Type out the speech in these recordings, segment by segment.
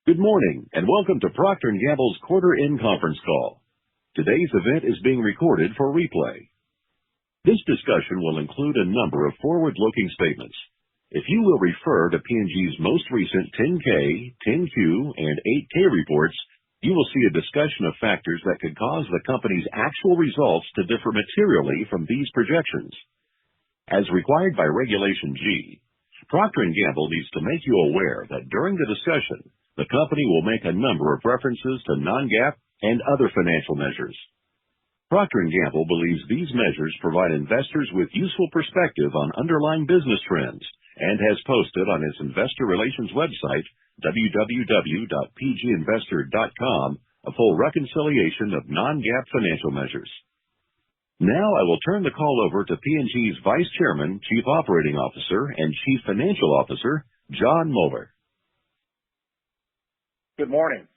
Good morning, and welcome to Procter & Gamble's quarter-end conference call. Today's event is being recorded for replay. This discussion will include a number of forward-looking statements. If you will refer to P&G's most recent 10-K, 10-Q, and 8-K reports, you will see a discussion of factors that could cause the company's actual results to differ materially from these projections. As required by Regulation G, Procter & Gamble needs to make you aware that during the discussion, the company will make a number of references to non-GAAP and other financial measures. Procter & Gamble believes these measures provide investors with useful perspective on underlying business trends and has posted on its investor relations website, www.pginvestor.com, a full reconciliation of non-GAAP financial measures. Now I will turn the call over to P&G's Vice Chairman, Chief Operating Officer, and Chief Financial Officer, Jon Moeller. Good morning.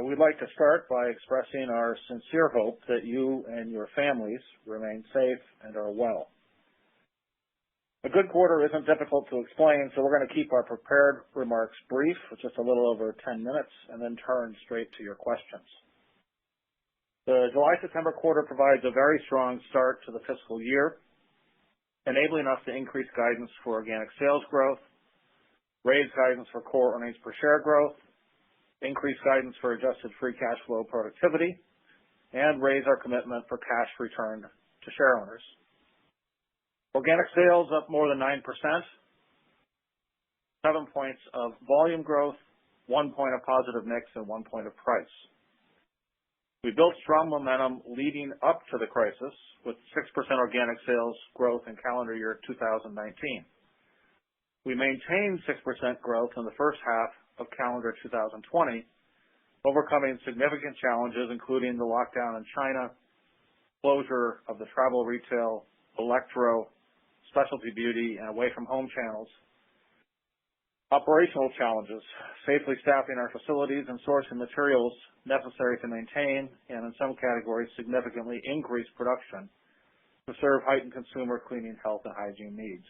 We'd like to start by expressing our sincere hope that you and your families remain safe and are well. A good quarter isn't difficult to explain, so we're going to keep our prepared remarks brief, with just a little over 10 minutes, and then turn straight to your questions. The July-September quarter provides a very strong start to the fiscal year, enabling us to increase guidance for organic sales growth, raise guidance for core earnings per share growth, increase guidance for adjusted free cash flow productivity, and raise our commitment for cash returned to shareowners. Organic sales up more than 9%, 7 points of volume growth, 1 point of positive mix, and 1 point of price. We built strong momentum leading up to the crisis with 6% organic sales growth in calendar year 2019. We maintained 6% growth in the first half of calendar 2020, overcoming significant challenges including the lockdown in China, closure of the travel retail, electro, specialty beauty, and away-from-home channels, operational challenges, safely staffing our facilities and sourcing materials necessary to maintain, and in some categories, significantly increase production to serve heightened consumer cleaning, health, and hygiene needs.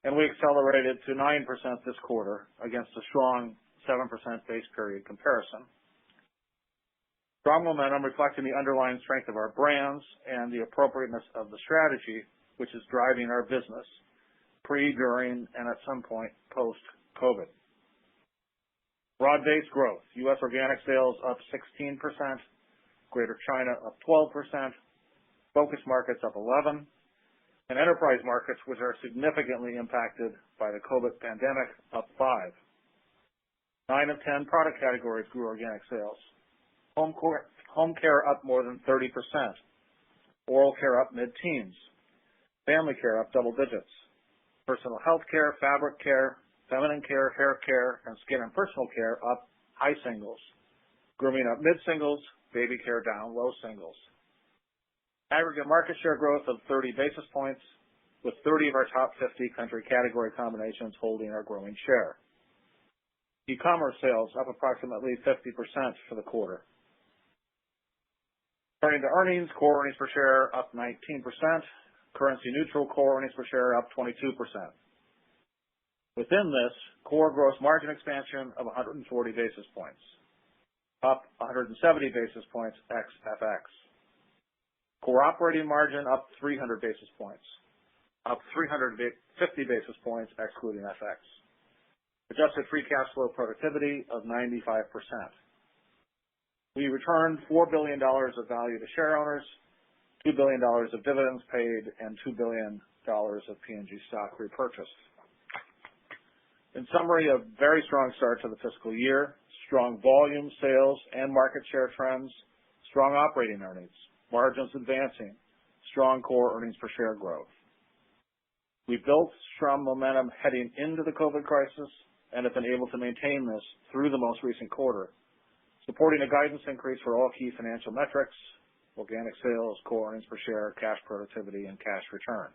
And we accelerated to 9% this quarter against a strong 7% base period comparison. Strong momentum reflecting the underlying strength of our brands and the appropriateness of the strategy which is driving our business pre, during, and at some point post-COVID. Broad-based growth. U.S. organic sales up 16%, Greater China up 12%, focus markets up 11%, and enterprise markets, which are significantly impacted by the COVID pandemic, up 5%. 9 of 10 product categories grew organic sales. Home care up more than 30%. Oral care up mid-teens. Family care up double digits. Personal health care, fabric care, feminine care, hair care, and skin and personal care up high singles. Grooming up mid-singles. Baby care down low singles. Aggregate market share growth of 30 basis points, with 30 of our top 50 country category combinations holding or growing share. E-commerce sales up approximately 50% for the quarter. Turning to earnings, core earnings per share up 19%, currency neutral core earnings per share up 22%. Within this, core gross margin expansion of 140 basis points, up 170 basis points ex FX. Core operating margin up 300 basis points, up 350 basis points excluding FX. Adjusted free cash flow productivity of 95%. We returned $4 billion of value to shareowners, $2 billion of dividends paid, and $2 billion of P&G stock repurchased. In summary, a very strong start to the fiscal year, strong volume, sales, and market share trends, strong operating earnings, margins advancing, strong core earnings per share growth. We built strong momentum heading into the COVID crisis and have been able to maintain this through the most recent quarter, supporting a guidance increase for all key financial metrics, organic sales, core earnings per share, cash productivity, and cash return.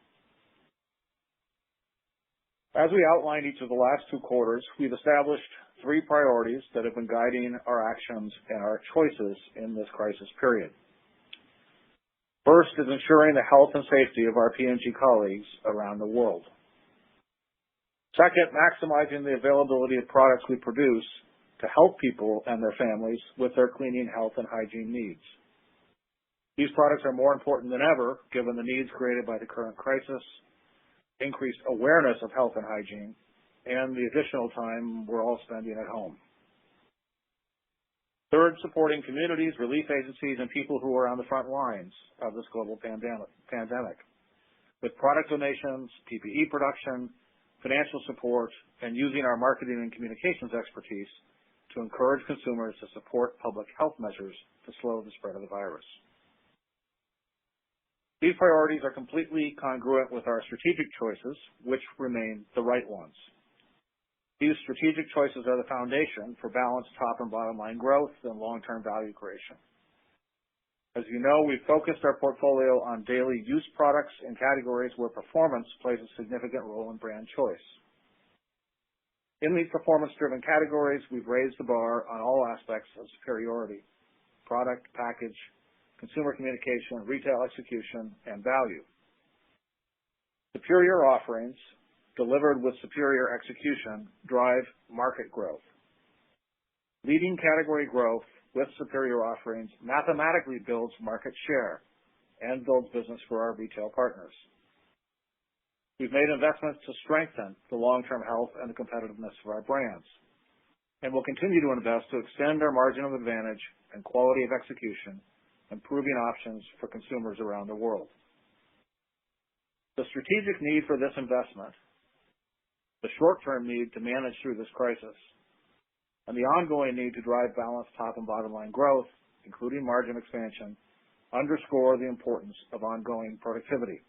As we outlined each of the last 2 quarters, we've established 3 priorities that have been guiding our actions and our choices in this crisis period. First is ensuring the health and safety of our P&G colleagues around the world. Second, maximizing the availability of products we produce to help people and their families with their cleaning, health, and hygiene needs. These products are more important than ever given the needs created by the current crisis, increased awareness of health and hygiene, and the additional time we're all spending at home. Third, supporting communities, relief agencies, and people who are on the front lines of this global pandemic with product donations, PPE production, financial support, and using our marketing and communications expertise to encourage consumers to support public health measures to slow the spread of the virus. These priorities are completely congruent with our strategic choices, which remain the right ones. These strategic choices are the foundation for balanced top and bottom line growth and long-term value creation. As you know, we've focused our portfolio on daily use products in categories where performance plays a significant role in brand choice. In these performance-driven categories, we've raised the bar on all aspects of superiority: product, package, consumer communication, retail execution, and value. Superior offerings delivered with superior execution drive market growth. Leading category growth with superior offerings mathematically builds market share and builds business for our retail partners. We've made investments to strengthen the long-term health and the competitiveness of our brands, and will continue to invest to extend our margin of advantage and quality of execution, improving options for consumers around the world. The strategic need for this investment, the short-term need to manage through this crisis, and the ongoing need to drive balanced top and bottom line growth, including margin expansion, underscore the importance of ongoing productivity.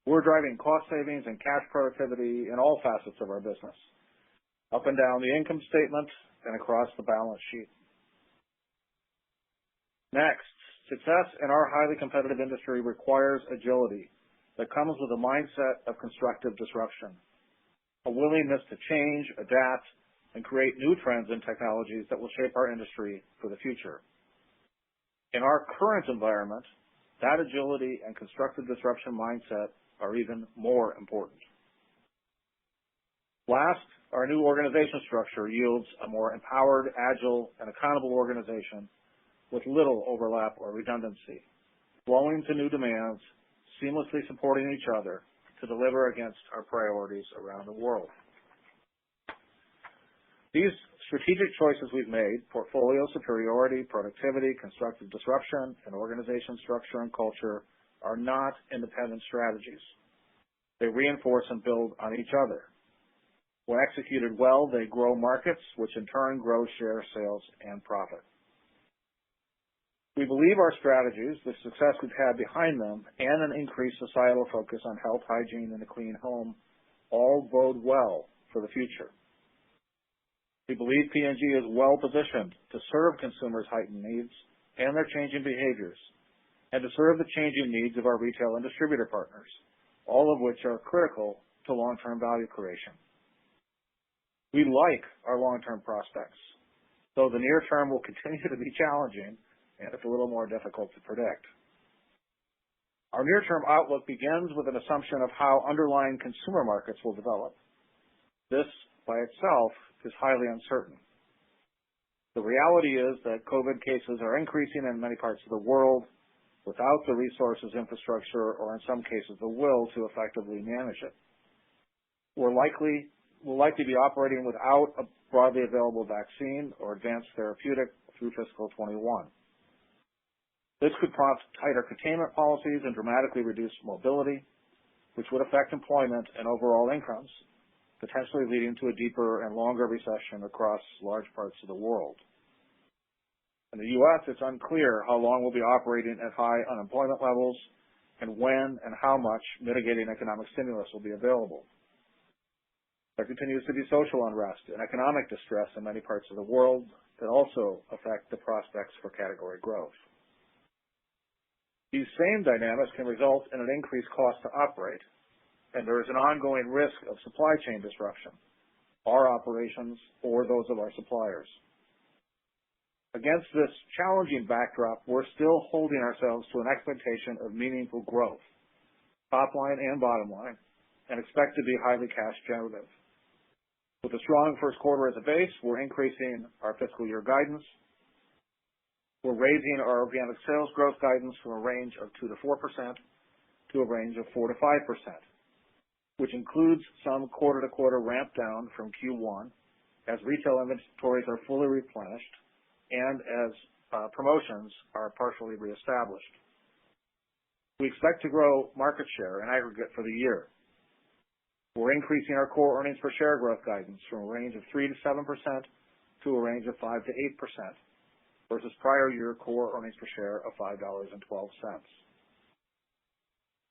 We're driving cost savings and cash productivity in all facets of our business, up and down the income statement and across the balance sheet. Next, success in our highly competitive industry requires agility that comes with a mindset of constructive disruption, a willingness to change, adapt, and create new trends and technologies that will shape our industry for the future. In our current environment, that agility and constructive disruption mindset are even more important. Last, our new organization structure yields a more empowered, agile, and accountable organization with little overlap or redundancy, flowing to new demands, seamlessly supporting each other to deliver against our priorities around the world. These strategic choices we've made, portfolio superiority, productivity, constructive disruption, and organization structure and culture, are not independent strategies. They reinforce and build on each other. When executed well, they grow markets, which in turn grow share, sales, and profit. We believe our strategies, the success we've had behind them, and an increased societal focus on health, hygiene, and a clean home all bode well for the future. We believe P&G is well positioned to serve consumers' heightened needs and their changing behaviors, and to serve the changing needs of our retail and distributor partners, all of which are critical to long-term value creation. We like our long-term prospects, though the near term will continue to be challenging and it's a little more difficult to predict. Our near-term outlook begins with an assumption of how underlying consumer markets will develop. This, by itself, is highly uncertain. The reality is that COVID cases are increasing in many parts of the world without the resources, infrastructure, or in some cases the will to effectively manage it. We'll likely be operating without a broadly available vaccine or advanced therapeutic through fiscal 21. This could prompt tighter containment policies and dramatically reduce mobility, which would affect employment and overall incomes, potentially leading to a deeper and longer recession across large parts of the world. In the U.S., it's unclear how long we'll be operating at high unemployment levels and when and how much mitigating economic stimulus will be available. There continues to be social unrest and economic distress in many parts of the world that also affect the prospects for category growth. These same dynamics can result in an increased cost to operate, and there is an ongoing risk of supply chain disruption, our operations or those of our suppliers. Against this challenging backdrop, we're still holding ourselves to an expectation of meaningful growth, top line and bottom line, and expect to be highly cash generative. With a strong first quarter as a base, we're increasing our fiscal year guidance. We're raising our organic sales growth guidance from a range of 2 to 4% to a range of 4 to 5%, which includes some quarter-to-quarter ramp down from Q1 as retail inventories are fully replenished and as promotions are partially reestablished. We expect to grow market share in aggregate for the year. We're increasing our core earnings per share growth guidance from a range of 3 to 7% to a range of 5 to 8% versus prior year core earnings per share of $5.12.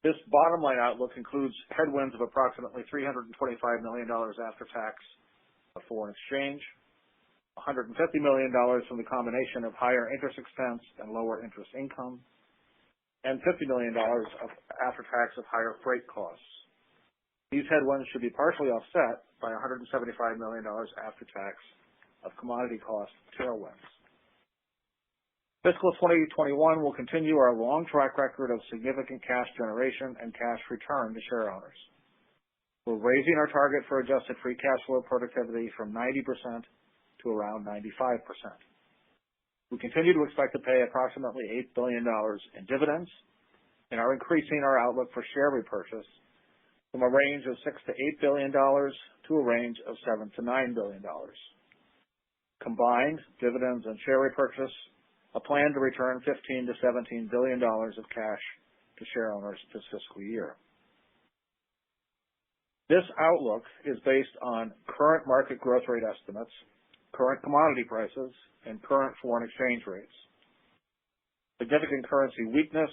This bottom line outlook includes headwinds of approximately $325 million after tax of foreign exchange, $150 million from the combination of higher interest expense and lower interest income, and $50 million of after tax of higher freight costs. These headwinds should be partially offset by $175 million after tax of commodity cost tailwinds. Fiscal 2021 will continue our long track record of significant cash generation and cash return to share owners. We're raising our target for adjusted free cash flow productivity from 90% to around 95%. We continue to expect to pay approximately $8 billion in dividends and are increasing our outlook for share repurchase from a range of $6 to $8 billion to a range of $7 to $9 billion. Combined dividends and share repurchase, a plan to return $15 to $17 billion of cash to share owners this fiscal year. This outlook is based on current market growth rate estimates, current commodity prices, and current foreign exchange rates. Significant currency weakness,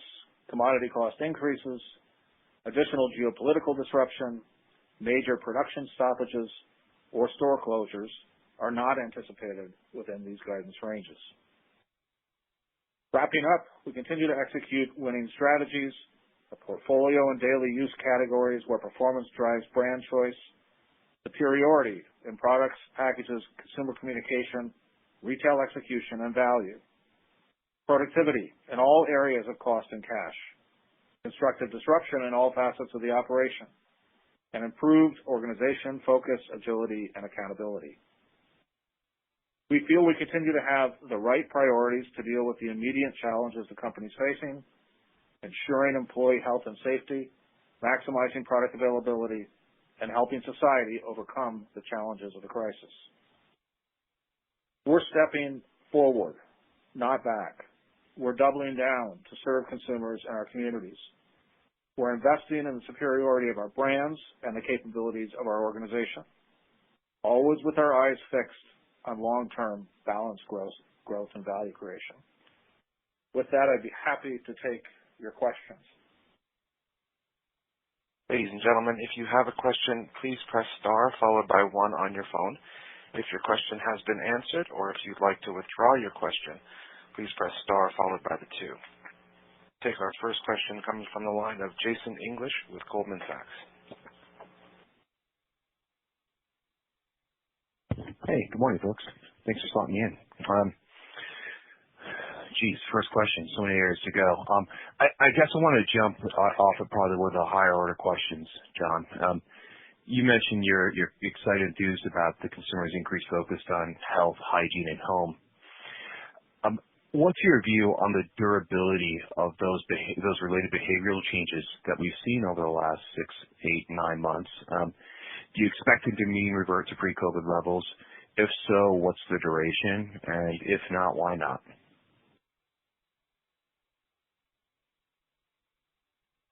commodity cost increases, additional geopolitical disruption, major production stoppages, or store closures are not anticipated within these guidance ranges. Wrapping up, we continue to execute winning strategies, a portfolio and daily use categories where performance drives brand choice, superiority in products, packages, consumer communication, retail execution, and value, productivity in all areas of cost and cash, constructive disruption in all facets of the operation, and improved organization, focus, agility, and accountability. We feel we continue to have the right priorities to deal with the immediate challenges the company is facing, ensuring employee health and safety, maximizing product availability, and helping society overcome the challenges of the crisis. We're stepping forward, not back. We're doubling down to serve consumers and our communities. We're investing in the superiority of our brands and the capabilities of our organization, always with our eyes fixed on long-term balanced growth and value creation. With that, I'd be happy to take your questions. Ladies and gentlemen, if you have a question, please press star followed by 1 on your phone. If your question has been answered or if you'd like to withdraw your question, please press star followed by the 2. Take our first question coming from the line of Jason English with Goldman Sachs. Hey, good morning, folks. Thanks for slotting me in. First question, so many areas to go. I guess I want to jump off of probably one of the higher order questions, John. You mentioned you're excited, enthused about the consumer's increased focus on health, hygiene, and home. What's your view on the durability of those related behavioral changes that we've seen over the last 6, 8, 9 months? Do you expect them to mean revert to pre-COVID levels? If so, what's the duration? And if not, why not?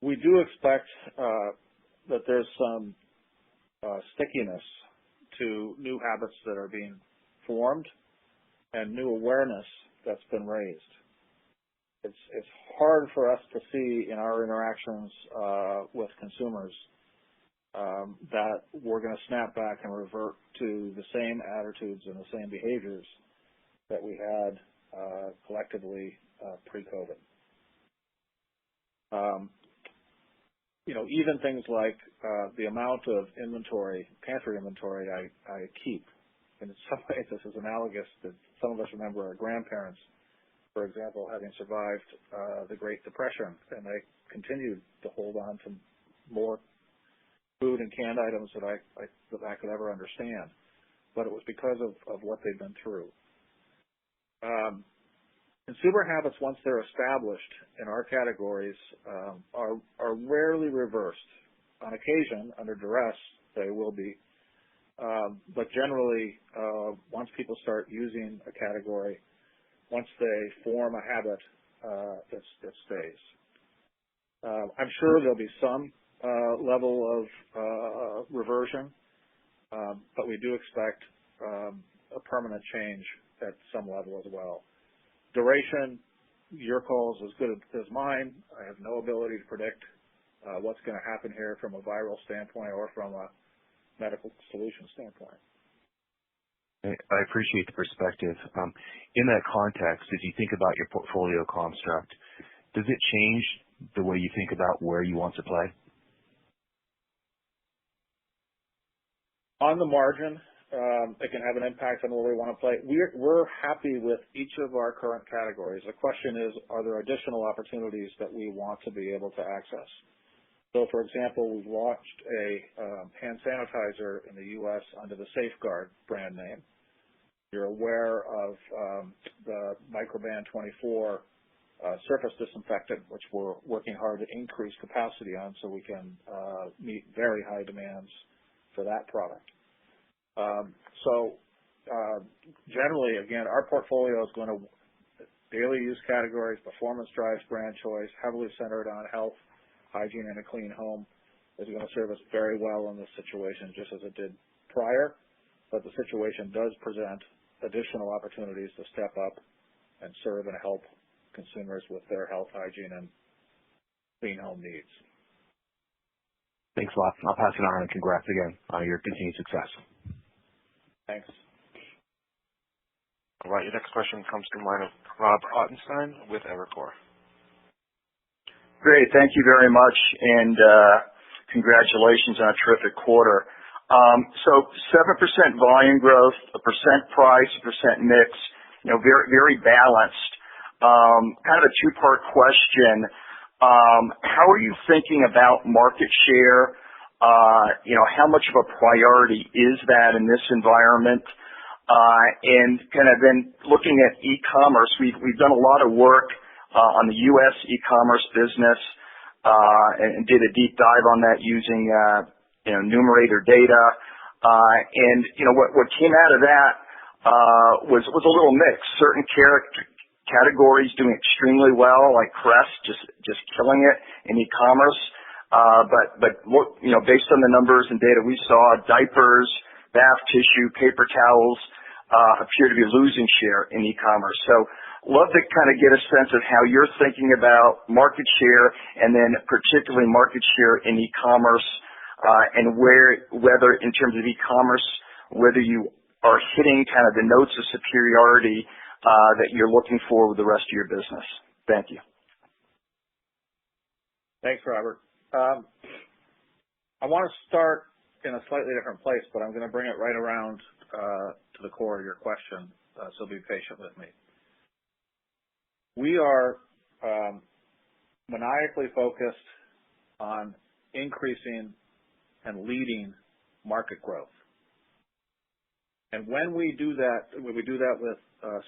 We do expect that there's some stickiness to new habits that are being formed and new awareness that's been raised. It's hard for us to see in our interactions with consumers that we're going to snap back and revert to the same attitudes and the same behaviors that we had collectively pre-COVID. Even things like the amount of inventory, pantry inventory I keep. And in some ways, this is analogous to some of us remember our grandparents, for example, having survived the Great Depression, and they continued to hold on to more food and canned items that I could ever understand. but it was because of what they've been through. Consumer habits, once they're established in our categories, are rarely reversed. On occasion, under duress, they will be. But generally, once people start using a category, once they form a habit, it stays. I'm sure there'll be some level of reversion, but we do expect a permanent change at some level as well. Duration, your call is as good as mine. I have no ability to predict what's going to happen here from a viral standpoint or from a medical solution standpoint. I appreciate the perspective. In that context, as you think about your portfolio construct, does it change the way you think about where you want to play? On the margin, it can have an impact on where we want to play. We're happy with each of our current categories. The question is, are there additional opportunities that we want to be able to access? So, for example, we've launched a hand sanitizer in the U.S. under the Safeguard brand name. You're aware of the Microban 24 surface disinfectant, which we're working hard to increase capacity on so we can meet very high demands for that product. Generally, again, our portfolio is going to daily use categories, performance drives brand choice, heavily centered on health, hygiene, and a clean home is going to serve us very well in this situation, just as it did prior. But the situation does present additional opportunities to step up and serve and help consumers with their health, hygiene, and clean home needs. Thanks a lot. I'll pass it on, and congrats again on your continued success. Thanks. All right, your next question comes from the line of Rob Ottenstein with Evercore. Great. Thank you very much, and congratulations on a terrific quarter. So 7% volume growth, 1% price, 1% mix, very, very balanced. Kind of a two-part question. How are you thinking about market share? How much of a priority is that in this environment? And kind of then looking at e-commerce, we've done a lot of work on the U.S. e-commerce business and did a deep dive on that using numerator data. And what came out of that was a little mix. Certain categories doing extremely well, like Crest, just killing it in e-commerce. But based on the numbers and data we saw, diapers, bath tissue, paper towels appear to be losing share in e-commerce. So love to kind of get a sense of how you're thinking about market share, and then particularly market share in e-commerce, and whether in terms of e-commerce, whether you are hitting kind of the notes of superiority that you're looking for with the rest of your business. Thank you. Thanks, Robert. I want to start in a slightly different place, but I'm going to bring it right around to the core of your question, so be patient with me. We are maniacally focused on increasing and leading market growth. And when we do that with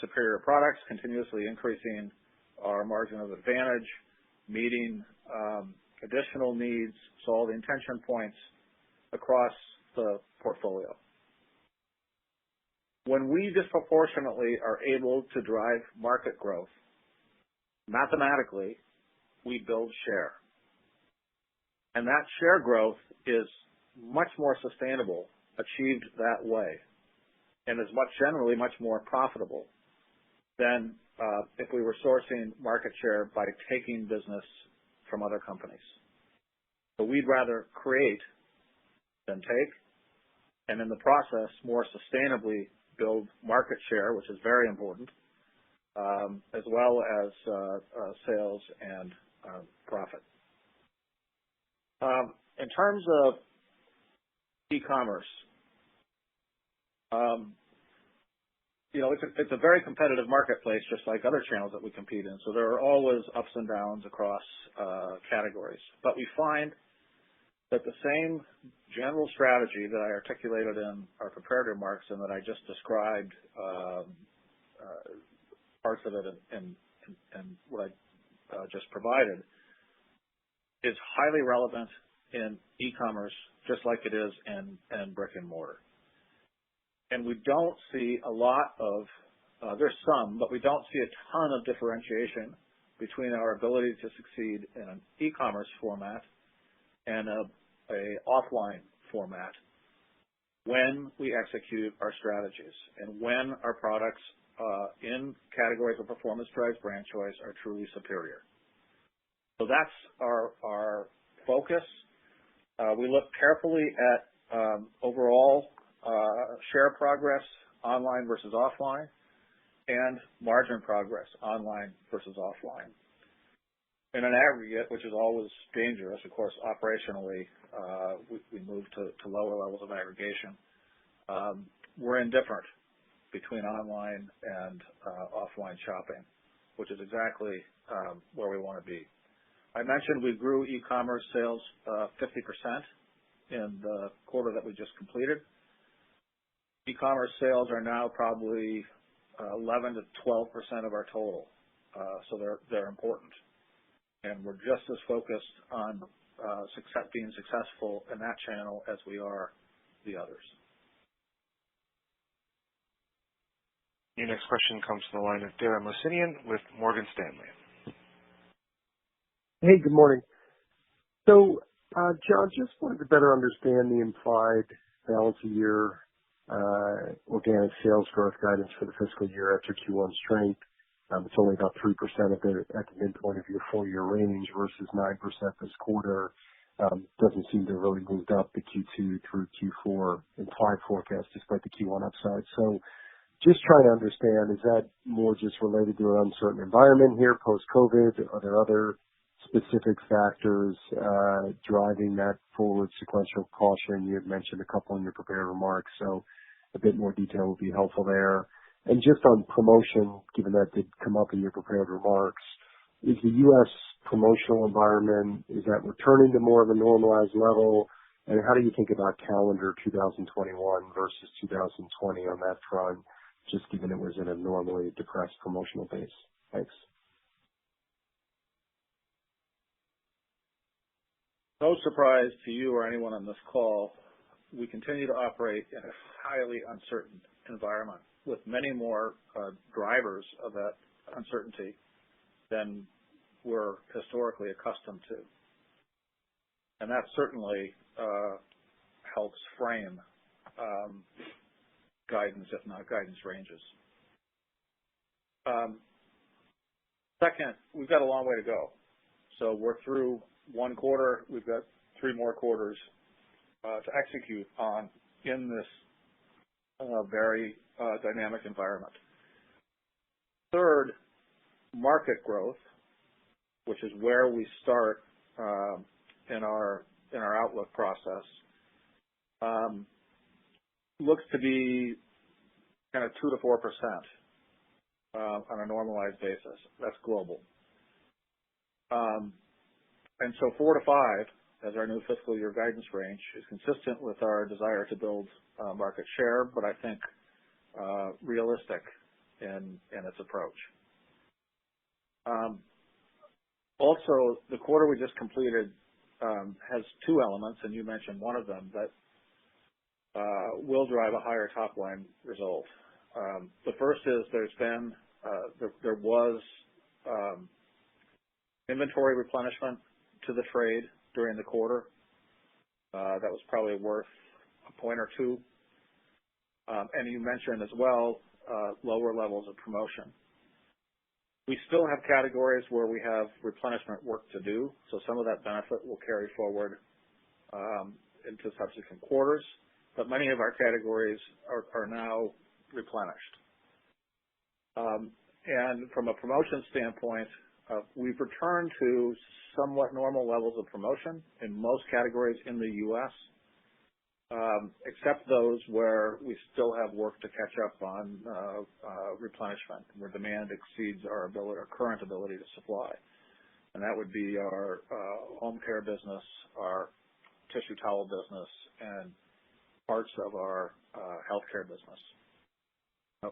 superior products, continuously increasing our margin of advantage, meeting additional needs, solving tension points across the portfolio. When we disproportionately are able to drive market growth, mathematically, we build share. And that share growth is much more sustainable, achieved that way, and is generally much more profitable than if we were sourcing market share by taking business from other companies. So we'd rather create than take, and in the process, more sustainably build market share, which is very important, as well as sales and profit. In terms of e-commerce, it's a very competitive marketplace, just like other channels that we compete in. So there are always ups and downs across categories. But we find that the same general strategy that I articulated in our prepared remarks and that I just described parts of it and what I just provided is highly relevant in e-commerce, just like it is in brick and mortar. And we don't see a lot of, there's some, but we don't see a ton of differentiation between our ability to succeed in an e-commerce format and a offline format when we execute our strategies and when our products in categories of performance drives brand choice are truly superior. So that's our focus. We look carefully at overall share progress online versus offline and margin progress online versus offline. In an aggregate, which is always dangerous, of course, operationally, we move to lower levels of aggregation. We're indifferent between online and offline shopping, which is exactly where we want to be. I mentioned we grew e-commerce sales 50% in the quarter that we just completed. E-commerce sales are now probably 11 to 12% of our total, so they're important. And we're just as focused on being successful in that channel as we are the others. Your next question comes from the line of Dara Mohsenian with Morgan Stanley. Hey, good morning. So, John, just wanted to better understand the implied balance of year organic sales growth guidance for the fiscal year after Q1 strength. It's only about 3% at the midpoint of your full-year range versus 9% this quarter. Doesn't seem to have really moved up the Q2 through Q4 implied forecast despite the Q1 upside. So just trying to understand, is that more just related to an uncertain environment here post-COVID? Are there other specific factors driving that forward sequential caution? You had mentioned a couple in your prepared remarks, so a bit more detail would be helpful there. And just on promotion, given that did come up in your prepared remarks, is the U.S. promotional environment, is that returning to more of a normalized level? And how do you think about calendar 2021 versus 2020 on that front, just given it was in a normally depressed promotional base? Thanks. No surprise to you or anyone on this call, we continue to operate in a highly uncertain environment with many more drivers of that uncertainty than we're historically accustomed to. And that certainly helps frame guidance, if not guidance ranges. Second, we've got a long way to go. So we're through one quarter. We've got 3 more quarters to execute on in this very dynamic environment. Third, market growth, which is where we start in our outlook process, looks to be kind of 2 to 4% on a normalized basis. That's global. And so 4 to 5 as our new fiscal year guidance range is consistent with our desire to build market share, but I think realistic in its approach. Also, the quarter we just completed has 2 elements, and you mentioned one of them, that will drive a higher top line result. The first is there was inventory replenishment to the trade during the quarter. That was probably worth a point or 2. And you mentioned as well lower levels of promotion. We still have categories where we have replenishment work to do, so some of that benefit will carry forward into subsequent quarters, but many of our categories are now replenished. And from a promotion standpoint, we've returned to somewhat normal levels of promotion in most categories in the U.S., except those where we still have work to catch up on replenishment, where demand exceeds our current ability to supply. And that would be our home care business, our tissue towel business and parts of our healthcare business.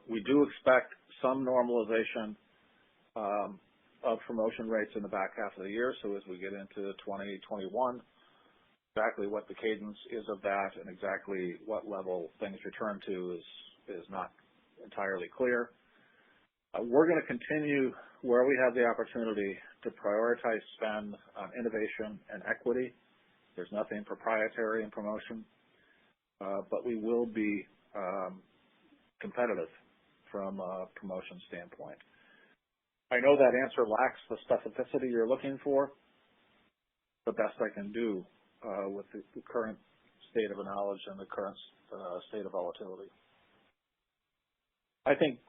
We do expect some normalization of promotion rates in the back half of the year. So as we get into 2021, exactly what the cadence is of that and exactly what level things return to is not entirely clear. We're going to continue where we have the opportunity to prioritize spend on innovation and equity. There's nothing proprietary in promotion, but we will be competitive from a promotion standpoint. I know that answer lacks the specificity you're looking for. The best I can do with the current state of knowledge and the current state of volatility. I think,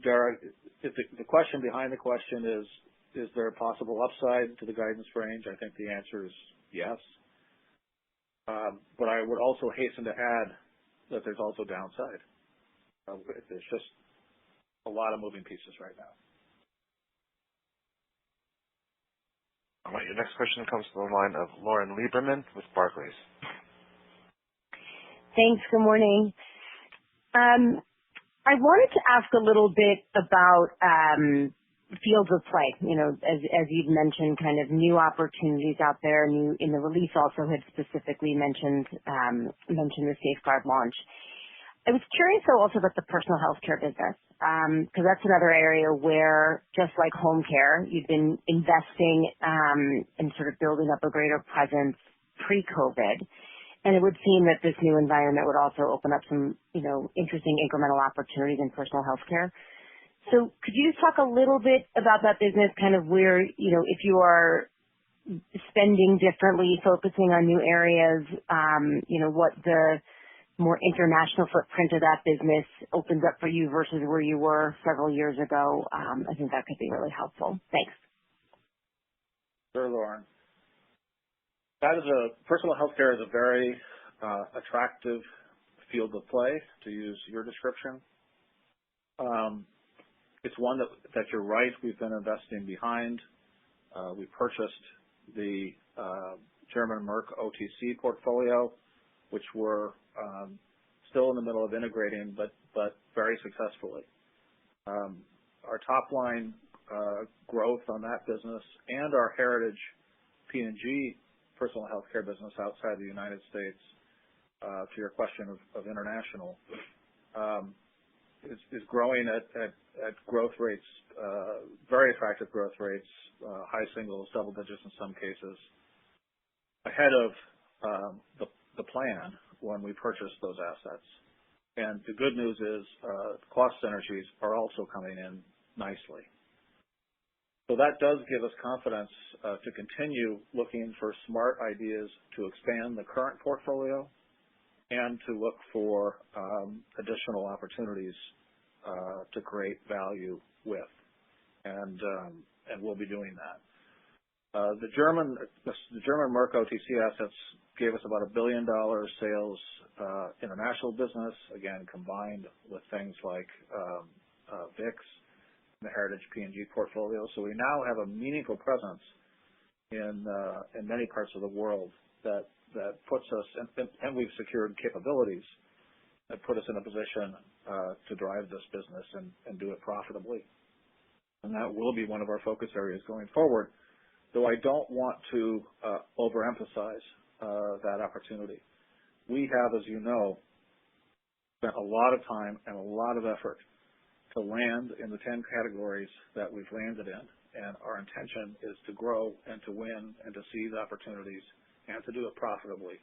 Dara, the question behind the question is there a possible upside to the guidance range? I think the answer is yes. But I would also hasten to add that there's also downside. There's just a lot of moving pieces right now. All right, your next question comes from the line of Lauren Lieberman with Barclays. Thanks. Good morning. I wanted to ask a little bit about fields of play. As you've mentioned, kind of new opportunities out there. In the release, also had specifically mentioned the Safeguard launch. I was curious though also about the personal healthcare business, because that's another area where, just like home care, you've been investing and sort of building up a greater presence pre-COVID. And it would seem that this new environment would also open up some, interesting incremental opportunities in personal healthcare. So could you just talk a little bit about that business, kind of where, if you are spending differently, focusing on new areas, what the more international footprint of that business opens up for you versus where you were several years ago? I think that could be really helpful. Thanks. Sure, Lauren. Personal healthcare is a very attractive field of play, to use your description. It's one that you're right, we've been investing behind. We purchased the German Merck OTC portfolio, which we're still in the middle of integrating, but very successfully. Our top line growth on that business and our heritage P&G personal healthcare business outside the United States, to your question of international, is growing at growth rates, very attractive growth rates, high singles, double digits in some cases, ahead of the plan when we purchased those assets. And the good news is cost synergies are also coming in nicely. So that does give us confidence to continue looking for smart ideas to expand the current portfolio and to look for additional opportunities to create value with. And we'll be doing that. The German Merck OTC assets gave us about $1 billion sales international business, again, combined with things like Vicks, the heritage P&G portfolio. So we now have a meaningful presence in many parts of the world that puts us, and we've secured capabilities that put us in a position to drive this business and do it profitably. And that will be one of our focus areas going forward, though I don't want to overemphasize that opportunity. We have, as you know, spent a lot of time and a lot of effort to land in the 10 categories that we've landed in, and our intention is to grow and to win and to seize opportunities and to do it profitably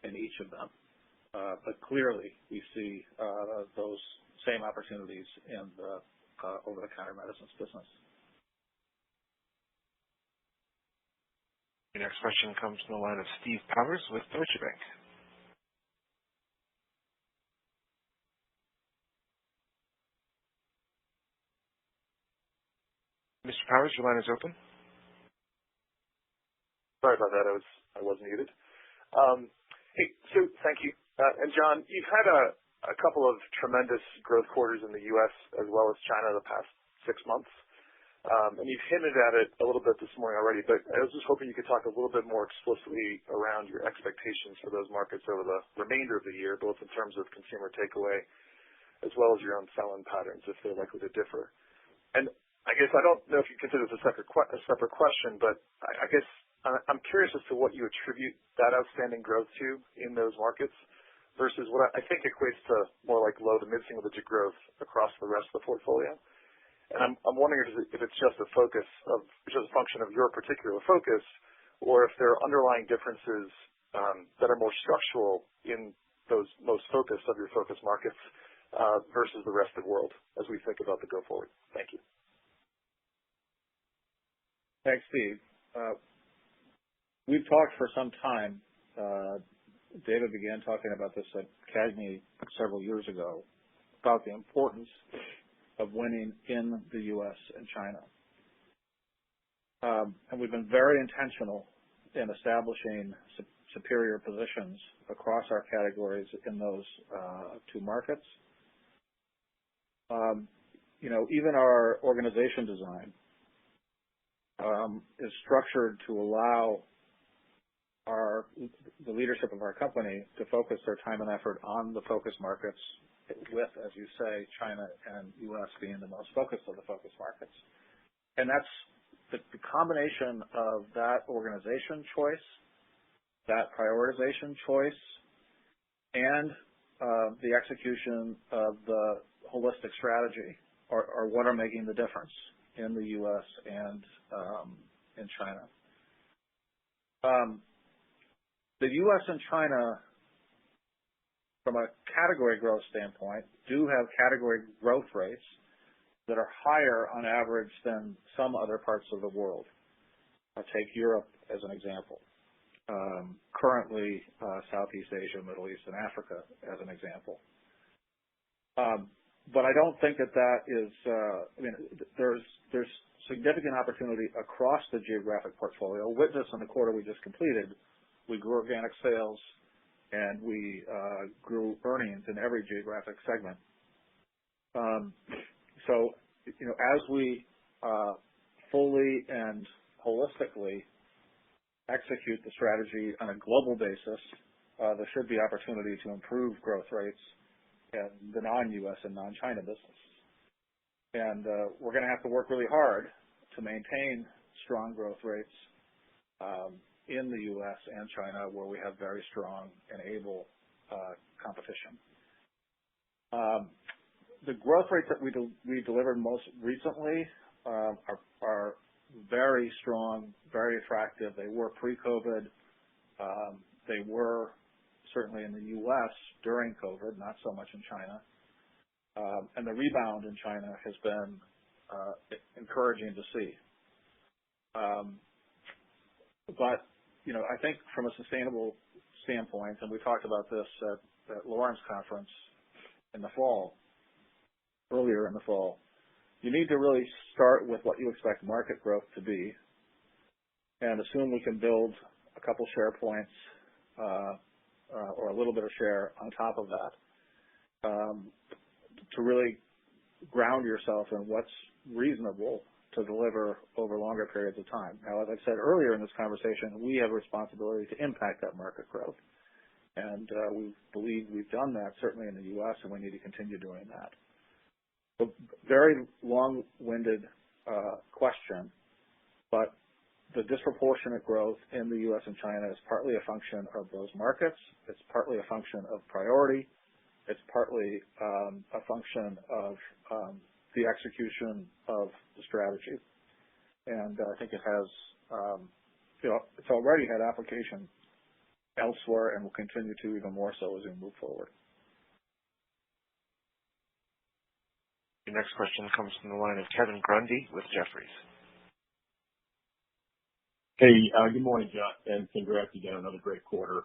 in each of them. But clearly, we see those same opportunities in the over-the-counter medicines business. Your next question comes from the line of Steve Powers with Deutsche Bank. Mr. Powers, your line is open. Sorry about that. I was muted. Hey, so thank you. And John, you've had a couple of tremendous growth quarters in the U.S. as well as China the past 6 months. And you've hinted at it a little bit this morning already, but I was just hoping you could talk a little bit more explicitly around your expectations for those markets over the remainder of the year, both in terms of consumer takeaway as well as your own sell-in patterns, if they're likely to differ. And I guess I don't know if you consider this a separate question, but I guess I'm curious as to what you attribute that outstanding growth to in those markets versus what I think equates to more like low to mid-single digit growth across the rest of the portfolio. And I'm wondering if it's just a function of your particular focus, or if there are underlying differences that are more structural in those most focused of your focus markets versus the rest of the world as we think about the go forward. Thank you. Thanks, Steve. We've talked for some time. David began talking about this at CAGNY several years ago about the importance of winning in the U.S. and China. And we've been very intentional in establishing superior positions across our categories in those two markets. Even our organization design is structured to allow the leadership of our company to focus their time and effort on the focus markets with, as you say, China and U.S. being the most focused of the focus markets. And that's the combination of that organization choice, that prioritization choice, and the execution of the holistic strategy are what are making the difference in the U.S. and in China. The U.S. and China, from a category growth standpoint, do have category growth rates that are higher on average than some other parts of the world. I'll take Europe as an example. Currently, Southeast Asia, Middle East, and Africa as an example. But I don't think that is, there's significant opportunity across the geographic portfolio. Witness in the quarter we just completed, we grew organic sales and we grew earnings in every geographic segment. So, as we fully and holistically execute the strategy on a global basis, there should be opportunity to improve growth rates in the non-U.S. and non-China business. And we're going to have to work really hard to maintain strong growth rates in the U.S. and China, where we have very strong and able competition. The growth rates that we delivered most recently are very strong, very attractive. They were pre-COVID. They were certainly in the U.S. during COVID, not so much in China. And the rebound in China has been encouraging to see. But, I think from a sustainable standpoint, and we talked about this at Lauren's conference in the fall, earlier in the fall, you need to really start with what you expect market growth to be and assume we can build a couple share points or a little bit of share on top of that to really ground yourself in what's reasonable to deliver over longer periods of time. Now, as I said earlier in this conversation, we have a responsibility to impact that market growth. And we believe we've done that, certainly in the U.S., and we need to continue doing that. A very long-winded question, but the disproportionate growth in the U.S. and China is partly a function of those markets. It's partly a function of priority. It's partly a function of the execution of the strategy. And I think it has, it's already had application elsewhere and will continue to even more so as we move forward. Your next question comes from the line of Kevin Grundy with Jefferies. Hey, good morning, John, and congrats again on another great quarter.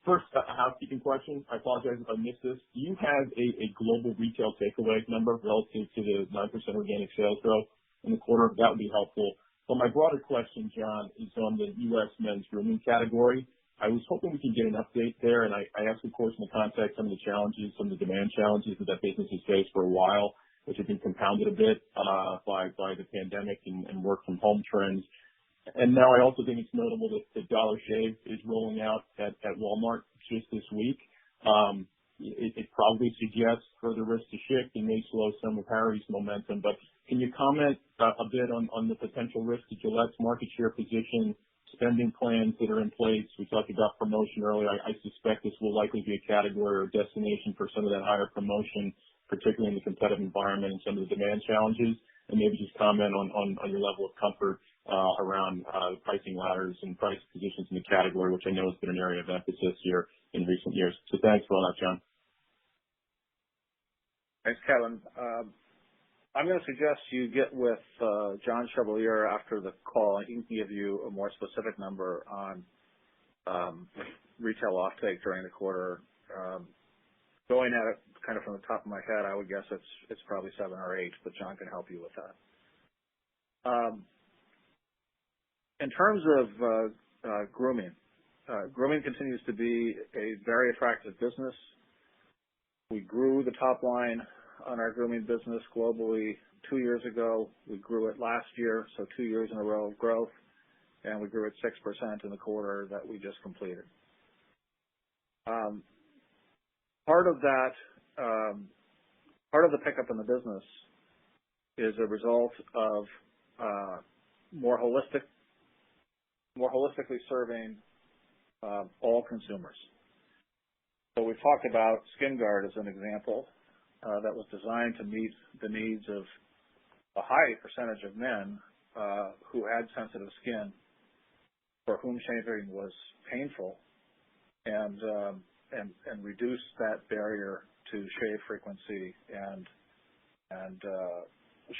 First, a housekeeping question. I apologize if I missed this. Do you have a global retail takeaway number relative to the 9% organic sales growth in the quarter? That would be helpful. But my broader question, John, is on the U.S. men's grooming category. I was hoping we could get an update there, and I asked, of course, in the context some of the challenges, some of the demand challenges that business has faced for a while. which have been compounded a bit by the pandemic and work from home trends. And now I also think it's notable that Dollar Shave is rolling out at Walmart just this week. It probably suggests further risk to shift and may slow some of Harry's momentum. But can you comment a bit on the potential risk to Gillette's market share position, spending plans that are in place? We talked about promotion earlier. I suspect this will likely be a category or destination for some of that higher promotion, particularly in the competitive environment and some of the demand challenges. And maybe just comment on your level of comfort around pricing ladders and price positions in the category, which I know has been an area of emphasis here in recent years. So thanks for all that, John. Thanks, Kevin. I'm going to suggest you get with John Chevalier after the call, and he can give you a more specific number on retail offtake during the quarter. Going at it kind of from the top of my head, I would guess it's probably 7 or 8, but John can help you with that. In terms of grooming, grooming continues to be a very attractive business. We grew the top line on our grooming business globally 2 years ago. We grew it last year, so 2 years in a row of growth, and we grew it 6% in the quarter that we just completed. Part of the pickup in the business is a result of more holistically serving all consumers. So we've talked about Skin Guard as an example that was designed to meet the needs of a high percentage of men who had sensitive skin, for whom shaving was painful, and reduce that barrier to shave frequency and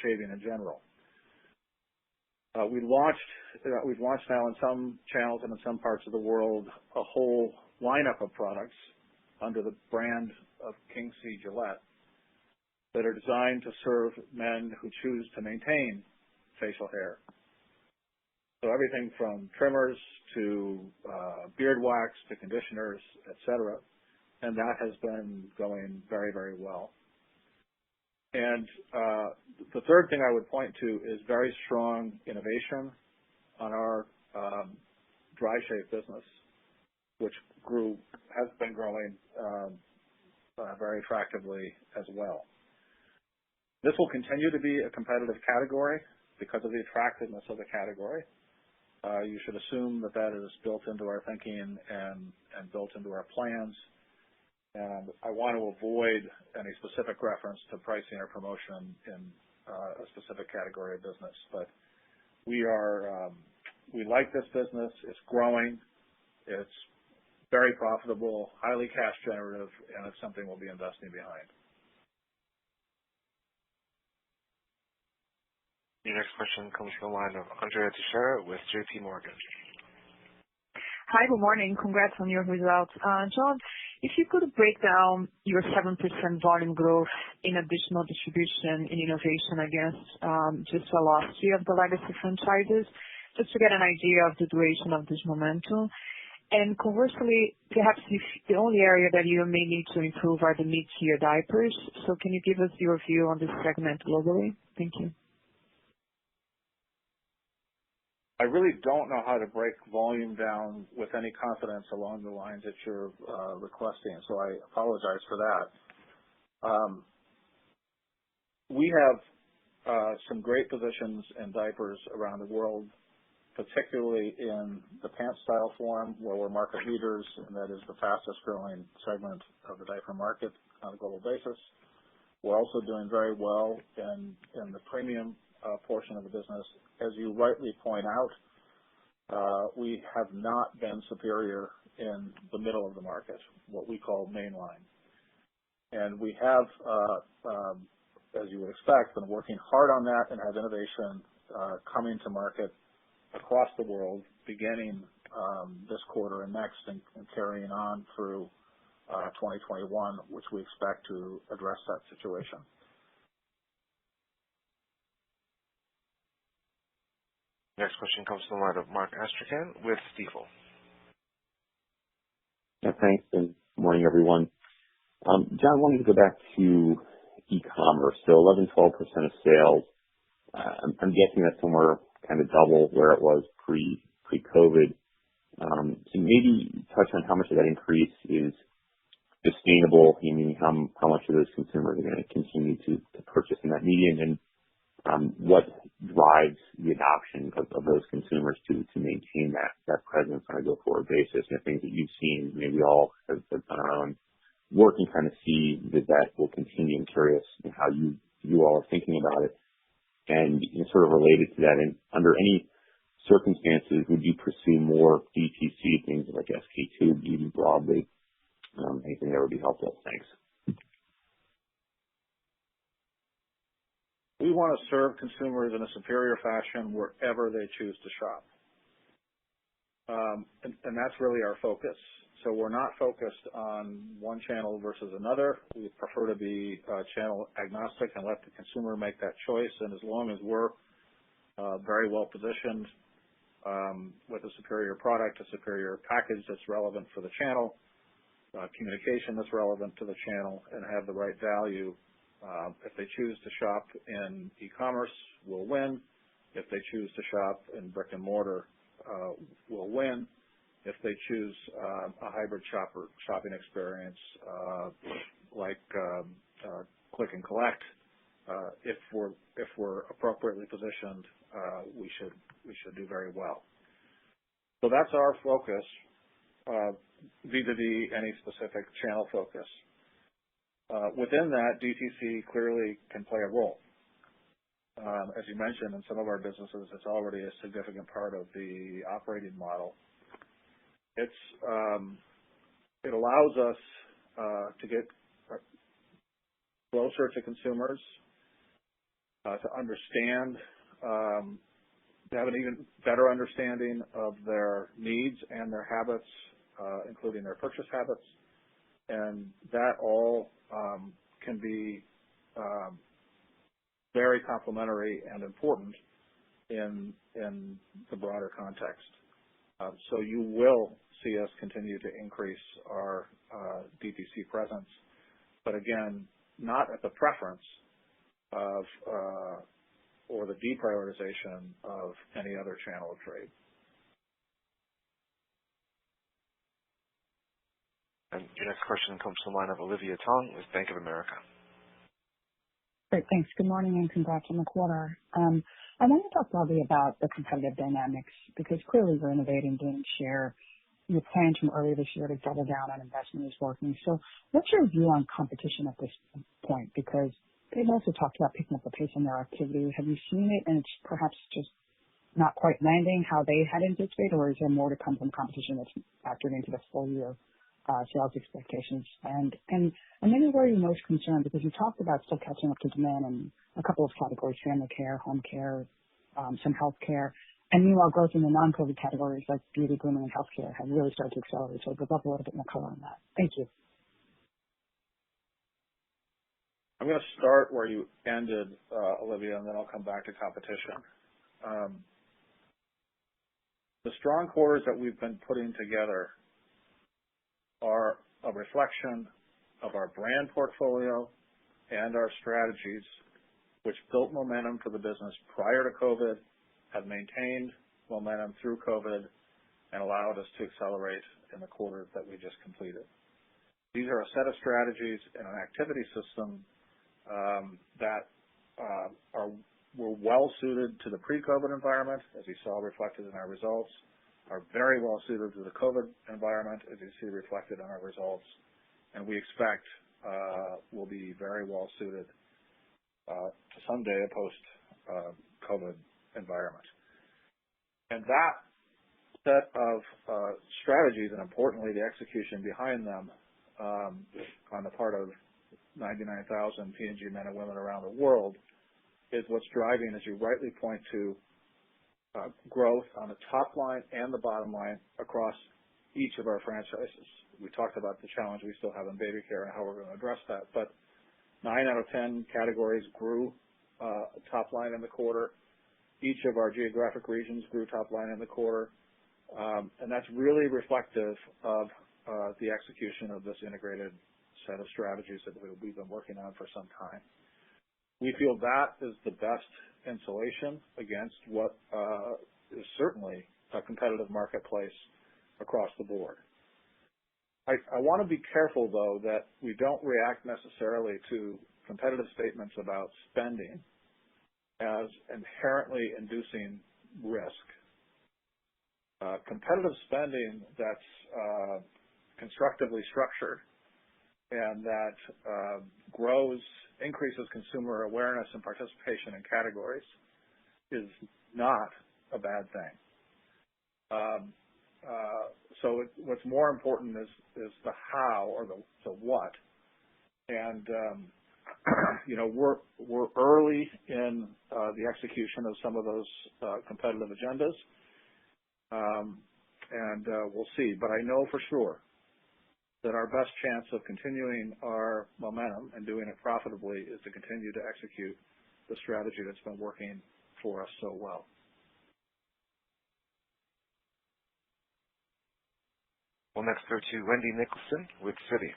shaving in general. We've launched now in some channels and in some parts of the world a whole lineup of products under the brand of King C. Gillette that are designed to serve men who choose to maintain facial hair. So everything from trimmers to beard wax to conditioners, etc. And that has been going very, very well. And the third thing I would point to is very strong innovation on our dry shave business, which has been growing very attractively as well. This will continue to be a competitive category because of the attractiveness of the category. You should assume that is built into our thinking and built into our plans. And I want to avoid any specific reference to pricing or promotion in a specific category of business. But we like this business. It's growing. It's very profitable, highly cash generative, and it's something we'll be investing behind. Your next question comes from the line of Andrea Teixeira with J.P. Morgan. Hi, good morning. Congrats on your results. John, if you could break down your 7% volume growth in additional distribution in innovation against just the last year of the legacy franchises, just to get an idea of the duration of this momentum. And conversely, perhaps if the only area that you may need to improve are the mid-tier diapers. So can you give us your view on this segment globally? Thank you. I really don't know how to break volume down with any confidence along the lines that you're requesting, so I apologize for that. We have some great positions in diapers around the world, particularly in the pant style form, where we're market leaders, and that is the fastest growing segment of the diaper market on a global basis. We're also doing very well in the premium portion of the business. As you rightly point out, we have not been superior in the middle of the market, what we call mainline. And we have, as you would expect, been working hard on that and have innovation coming to market across the world, beginning this quarter and next, and carrying on through 2021, which we expect to address that situation. Next question comes from the line of Mark Astrachan with Stifel. Yeah, thanks, and good morning, everyone. John, I wanted to go back to e-commerce. So 11-12% of sales. I'm guessing that's somewhere kind of double where it was pre-COVID. So maybe touch on how much of that increase is sustainable, meaning how much of those consumers are going to continue to purchase in that medium, and what drives the adoption of those consumers to maintain that presence on a go-forward basis, and things that you've seen, maybe all have done our own work and kind of see that will continue. I'm curious how you all are thinking about it. And sort of related to that, and under any circumstances, would you pursue more DTC, things like SK2, even broadly? Anything that would be helpful? Thanks. We want to serve consumers in a superior fashion wherever they choose to shop. And that's really our focus. So we're not focused on one channel versus another. We prefer to be channel agnostic and let the consumer make that choice. And as long as we're very well positioned with a superior product, a superior package that's relevant for the channel, communication that's relevant to the channel, and have the right value, if they choose to shop in e-commerce, we'll win. If they choose to shop in brick and mortar, we'll win. If they choose a hybrid shopping experience like click and collect, if we're appropriately positioned, we should do very well. So that's our focus vis-a-vis any specific channel focus. Within that, DTC clearly can play a role. As you mentioned, in some of our businesses, it's already a significant part of the operating model. It allows us to get closer to consumers, to understand, to have an even better understanding of their needs and their habits, including their purchase habits, and that all can be very complementary and important in the broader context. So you will see us continue to increase our DTC presence, but again, not at the preference of or the deprioritization of any other channel of trade. And your next question comes from the line of Olivia Tong with Bank of America. Great, thanks. Good morning and congrats on the quarter. I want to talk broadly about the competitive dynamics because clearly you're innovating, gaining share. Your plans from earlier this year to double down on investment is working. So what's your view on competition at this point? Because they've also talked about picking up the pace in their activity. Have you seen it and it's perhaps just not quite landing how they had anticipated, or is there more to come from competition that's factored into the full year sales expectations? And maybe where are you most concerned? Because you talked about still catching up to demand in a couple of categories, family care, home care, some health care. And meanwhile, growth in the non-COVID categories like beauty, grooming, and healthcare have really started to accelerate. So I'd love a little bit more color on that. Thank you. I'm going to start where you ended, Olivia, and then I'll come back to competition. The strong quarters that we've been putting together are a reflection of our brand portfolio and our strategies, which built momentum for the business prior to COVID, have maintained momentum through COVID, and allowed us to accelerate in the quarter that we just completed. These are a set of strategies and an activity system that were well suited to the pre-COVID environment, as you saw reflected in our results, are very well suited to the COVID environment, as you see reflected in our results, and we expect will be very well suited to someday a post-COVID environment. And that set of strategies, and importantly the execution behind them on the part of 99,000 P&G men and women around the world, is what's driving, as you rightly point to, growth on the top line and the bottom line across each of our franchises. We talked about the challenge we still have in baby care and how we're going to address that, but 9 out of 10 categories grew top line in the quarter. Each of our geographic regions grew top line in the quarter, and that's really reflective of the execution of this integrated set of strategies that we've been working on for some time. We feel that is the best insulation against what is certainly a competitive marketplace across the board. I want to be careful, though, that we don't react necessarily to competitive statements about spending as inherently inducing risk. Competitive spending that's constructively structured and that increases consumer awareness and participation in categories is not a bad thing. So what's more important is the how or the what. And we're early in the execution of some of those competitive agendas, and we'll see. But I know for sure that our best chance of continuing our momentum and doing it profitably is to continue to execute the strategy that's been working for us so well. We'll next go to Wendy Nicholson with Citi.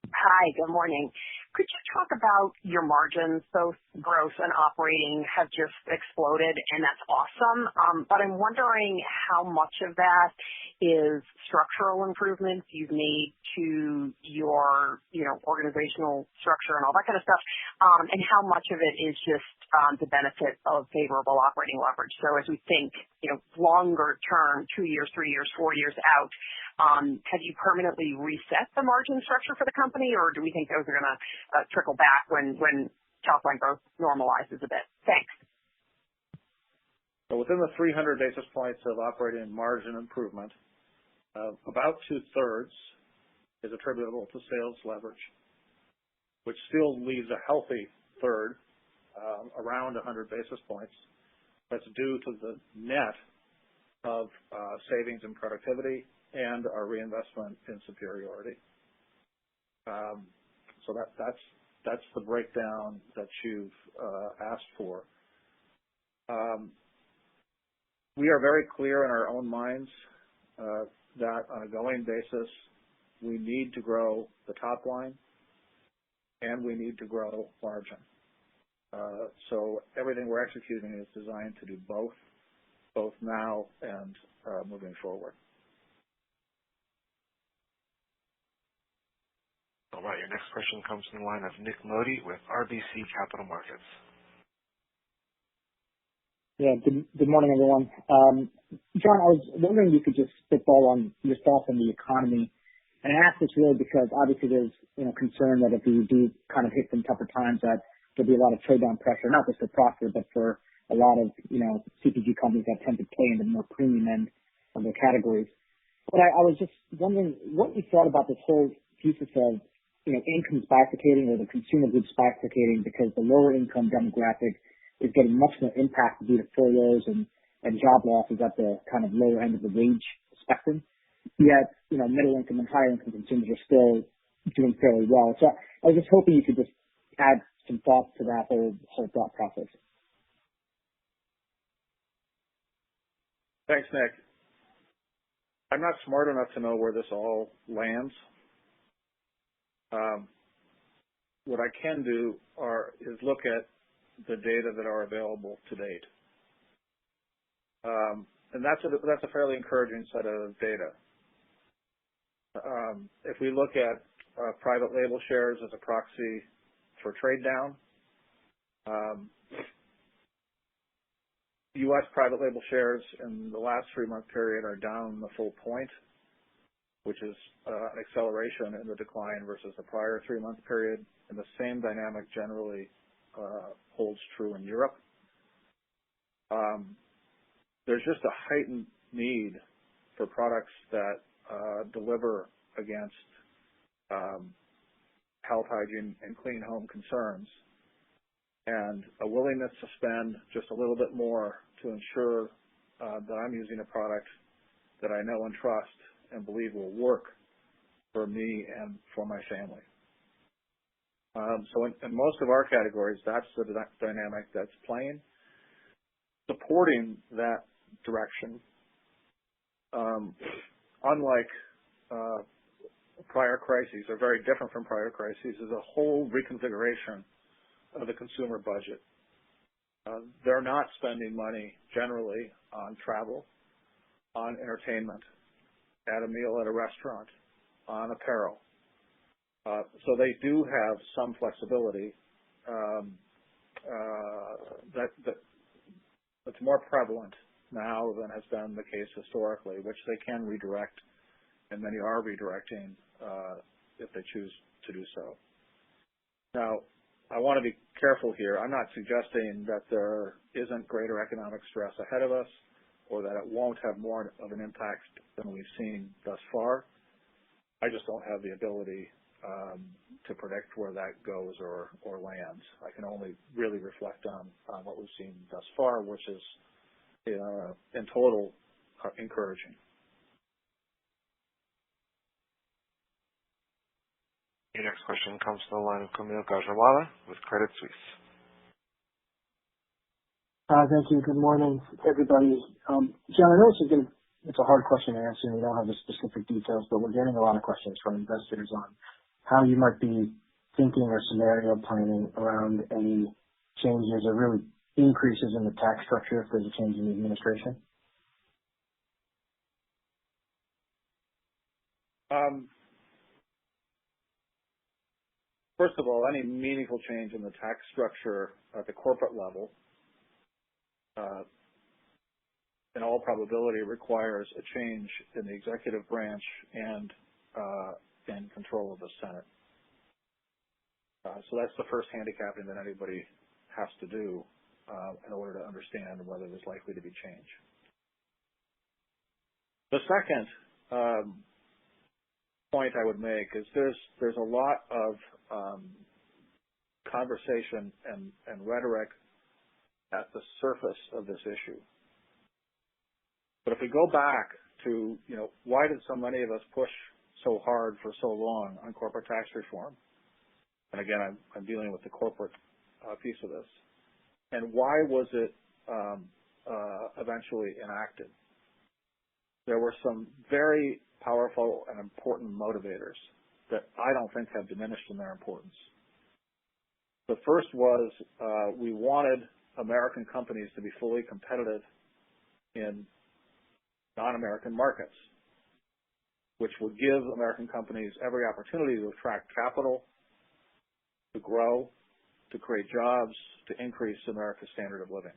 Hi, good morning. Could you talk about your margins? Both gross and operating have just exploded, and that's awesome. But I'm wondering how much of that is structural improvements you've made to your, organizational structure and all that kind of stuff, and how much of it is just the benefit of favorable operating leverage. So as we think, longer term, 2 years, 3 years, 4 years out, have you permanently reset the margin structure for the company, or do we think those are going to trickle back when top line growth normalizes a bit? Thanks. So within the 300 basis points of operating margin improvement, about 2/3 is attributable to sales leverage, which still leaves a healthy third, around 100 basis points. That's due to the net of savings and productivity and our reinvestment in superiority. So that's the breakdown that you've asked for. We are very clear in our own minds that on a going basis, we need to grow the top line and we need to grow margin. So everything we're executing is designed to do both now and moving forward. All right, your next question comes from the line of Nik Modi with RBC Capital Markets. Yeah, good morning, everyone. John, I was wondering if you could just spitball on your thoughts on the economy. And I ask this really because obviously there's concern that if we do kind of hit some tougher times, that there'll be a lot of trade down pressure, not just for Procter, but for a lot of CPG companies that tend to play in the more premium end of their categories. But I was just wondering what you thought about this whole thesis of incomes bifurcating or the consumer goods bifurcating, because the lower income demographic is getting much more impact due to furloughs and job losses at the kind of lower end of the wage spectrum. Yet, middle income and higher income consumers are still doing fairly well. So I was just hoping you could just add some thoughts to that whole thought process. Thanks, Nick. I'm not smart enough to know where this all lands. What I can do is look at the data that are available to date, and that's a fairly encouraging set of data. If we look at private label shares as a proxy for trade down, U.S. private label shares in the last 3-month period are down the full point, which is an acceleration in the decline versus the prior 3-month period. And the same dynamic generally holds true in Europe. There's just a heightened need for products that deliver against health, hygiene, and clean home concerns, and a willingness to spend just a little bit more to ensure that I'm using a product that I know and trust and believe will work for me and for my family. So in most of our categories, that's the dynamic that's playing. Supporting that direction, unlike prior crises, or very different from prior crises, is a whole reconfiguration of the consumer budget. They're not spending money generally on travel, on entertainment, at a meal at a restaurant, on apparel. So they do have some flexibility that's more prevalent now than has been the case historically, which they can redirect, and many are redirecting if they choose to do so. Now, I want to be careful here. I'm not suggesting that there isn't greater economic stress ahead of us or that it won't have more of an impact than we've seen thus far. I just don't have the ability to predict where that goes or lands. I can only really reflect on what we've seen thus far, which is in total encouraging. Your next question comes from the line of Kaumil Gajrawala with Credit Suisse. Thank you. Good morning, everybody. John, I know it's a hard question to answer, and we don't have the specific details, but we're getting a lot of questions from investors on how you might be thinking or scenario planning around any changes or really increases in the tax structure if there's a change in the administration. First of all, any meaningful change in the tax structure at the corporate level, in all probability, requires a change in the executive branch and in control of the Senate. So that's the first handicapping that anybody has to do in order to understand whether there's likely to be change. The second point I would make is there's a lot of conversation and rhetoric at the surface of this issue. But if we go back to, why did so many of us push so hard for so long on corporate tax reform? And again, I'm dealing with the corporate piece of this. And why was it eventually enacted? There were some very powerful and important motivators that I don't think have diminished in their importance. The first was we wanted American companies to be fully competitive in non-American markets, which would give American companies every opportunity to attract capital, to grow, to create jobs, to increase America's standard of living.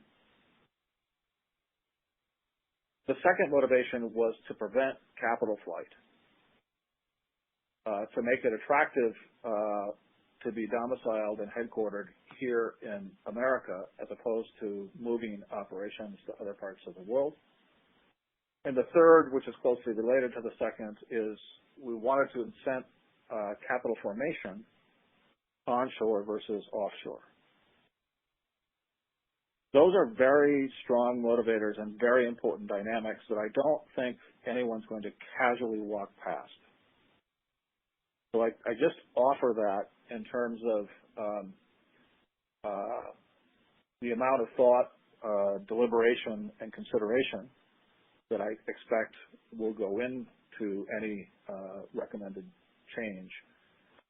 The second motivation was to prevent capital flight, to make it attractive to be domiciled and headquartered here in America as opposed to moving operations to other parts of the world. And the third, which is closely related to the second, is we wanted to incent capital formation onshore versus offshore. Those are very strong motivators and very important dynamics that I don't think anyone's going to casually walk past. So I just offer that in terms of the amount of thought, deliberation, and consideration that I expect will go into any recommended change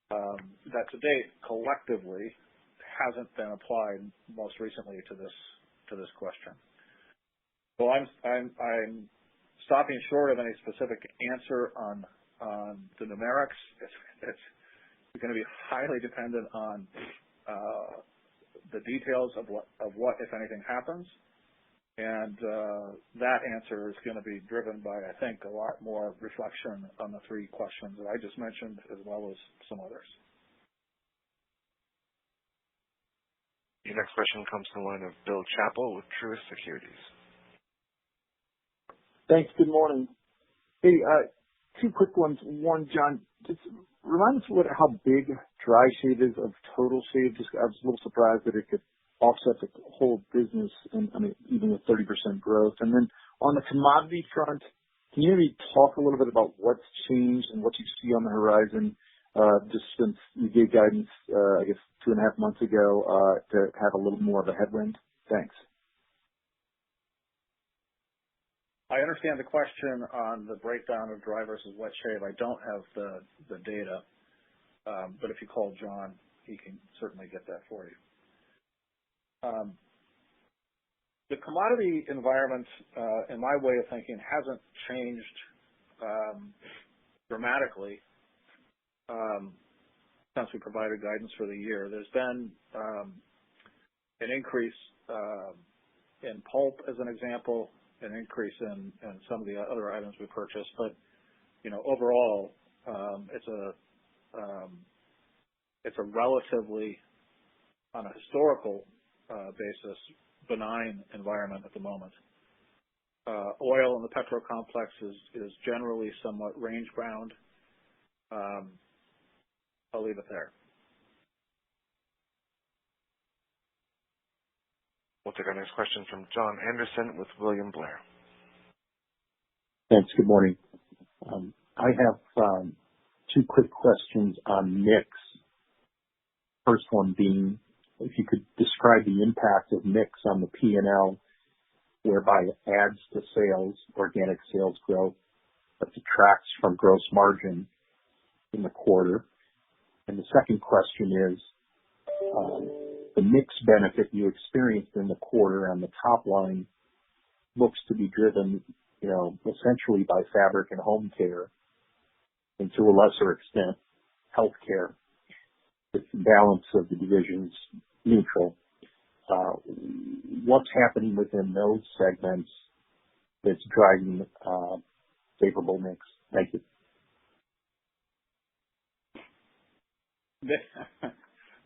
that to date collectively hasn't been applied most recently to this question. So I'm stopping short of any specific answer on the numerics. It's going to be highly dependent on the details of what if anything happens, and that answer is going to be driven by, I think, a lot more reflection on the three questions that I just mentioned, as well as some others. Your next question comes from the line of Bill Chappell with Truist Securities. Thanks. Good morning. Hey, two quick ones. One, John, just remind us how big dry shave is of total shave. I was a little surprised that it could offset the whole business, and even with 30% growth. And then on the commodity front, can you maybe talk a little bit about what's changed and what you see on the horizon, just since you gave guidance, I guess 2.5 months ago, to have a little more of a headwind? Thanks. I understand the question on the breakdown of dry versus wet shave. I don't have the data, but if you call John, he can certainly get that for you. The commodity environment, in my way of thinking, hasn't changed dramatically since we provided guidance for the year. There's been an increase in pulp, as an example, an increase in some of the other items we purchased, but overall, it's a relatively, on a historical basis, benign environment at the moment. Oil in the petro complex is generally somewhat range bound. I'll leave it there. We'll take our next question from John Anderson with William Blair. Thanks. Good morning. I have two quick questions on mix. First one being, if you could describe the impact of mix on the P&L, whereby it adds to sales, organic sales growth, but detracts from gross margin in the quarter. And the second question is, the mix benefit you experienced in the quarter on the top line looks to be driven, essentially by fabric and home care, and to a lesser extent, healthcare. The balance of the divisions neutral. What's happening within those segments that's driving favorable mix? Thank you.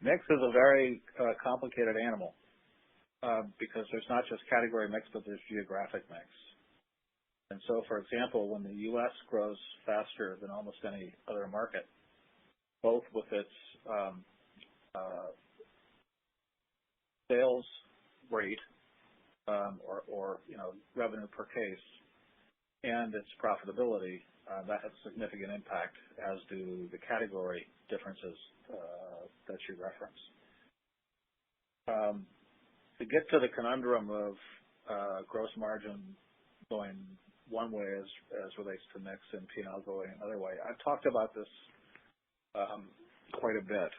Mix is a very complicated animal because there's not just category mix, but there's geographic mix. And so, for example, when the U.S. grows faster than almost any other market, both with its sales rate or revenue per case and its profitability, that has significant impact, as do the category differences that you referenced. To get to the conundrum of gross margin going one way as relates to mix and P&L going another way, I've talked about this quite a bit,